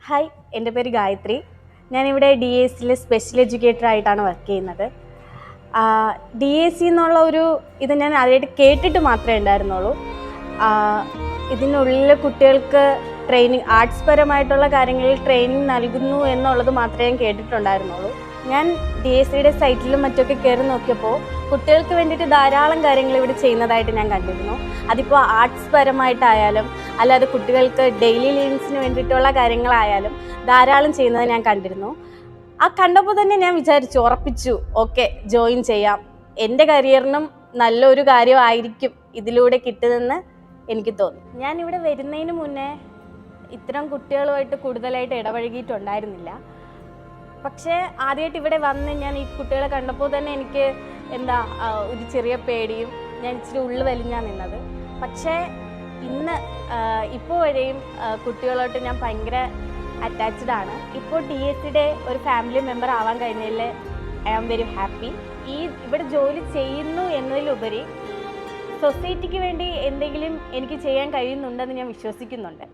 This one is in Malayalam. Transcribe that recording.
ഹായ്, എൻ്റെ പേര് ഗായത്രി. ഞാനിവിടെ DACയിൽ സ്പെഷ്യൽ എഡ്യൂക്കേറ്റർ ആയിട്ടാണ് വർക്ക് ചെയ്യുന്നത്. DAC എന്നുള്ള ഇത് ഞാൻ ആദ്യമായിട്ട് കേട്ടിട്ട് മാത്രമേ ഉണ്ടായിരുന്നുള്ളൂ. ഇതിനുള്ളിൽ കുട്ടികൾക്ക് ട്രെയിനിങ്, ആർട്സ് പരമായിട്ടുള്ള കാര്യങ്ങളിൽ ട്രെയിനിങ് നൽകുന്നു എന്നുള്ളത് മാത്രമേ ഞാൻ കേട്ടിട്ടുണ്ടായിരുന്നുള്ളൂ. ഞാൻ DACയുടെ സൈറ്റിലും മറ്റൊക്കെ കയറി നോക്കിയപ്പോൾ കുട്ടികൾക്ക് വേണ്ടിയിട്ട് ധാരാളം കാര്യങ്ങൾ ഇവിടെ ചെയ്യുന്നതായിട്ട് ഞാൻ കണ്ടിരുന്നു. അതിപ്പോൾ ആർട്സ് പരമായിട്ടായാലും അല്ലാതെ കുട്ടികൾക്ക് ഡെയിലി ലിവിങ്സിന് വേണ്ടിയിട്ടുള്ള കാര്യങ്ങളായാലും ധാരാളം ചെയ്യുന്നത് ഞാൻ കണ്ടിരുന്നു. കണ്ടപ്പോൾ തന്നെ ഞാൻ ഉറപ്പിച്ചു, ഓക്കെ, ജോയിൻ ചെയ്യാം. എൻ്റെ കരിയറിനും നല്ലൊരു കാര്യമായിരിക്കും ഇതിലൂടെ കിട്ടുന്നതെന്ന് എനിക്ക് തോന്നി. ഞാനിവിടെ വരുന്നതിന് മുന്നേ ഇത്തരം കുട്ടികളുമായിട്ട് കൂടുതലായിട്ട് ഇടപഴകിയിട്ടുണ്ടായിരുന്നില്ല. പക്ഷേ ആദ്യമായിട്ട് ഇവിടെ വന്ന് ഞാൻ ഈ കുട്ടികളെ കണ്ടപ്പോൾ തന്നെ എനിക്ക് ഒരു ചെറിയ പേടിയും, ഞാൻ ഇച്ചിരി ഉള്ളു വലിഞ്ഞാണ് നിന്നത്. പക്ഷേ ഇപ്പോൾ വരെയും കുട്ടികളോട്ട് ഞാൻ ഭയങ്കര അറ്റാച്ച്ഡ് ആണ്. ഇപ്പോൾ DACയുടെ ഒരു ഫാമിലി മെമ്പർ ആവാൻ കഴിഞ്ഞതിൽ ഐ ആം വെരി ഹാപ്പി. ഇവിടെ ജോലി ചെയ്യുന്നു എന്നതിലുപരി സൊസൈറ്റിക്ക് വേണ്ടി എന്തെങ്കിലും എനിക്ക് ചെയ്യാൻ കഴിയുന്നുണ്ടെന്ന് ഞാൻ വിശ്വസിക്കുന്നുണ്ട്.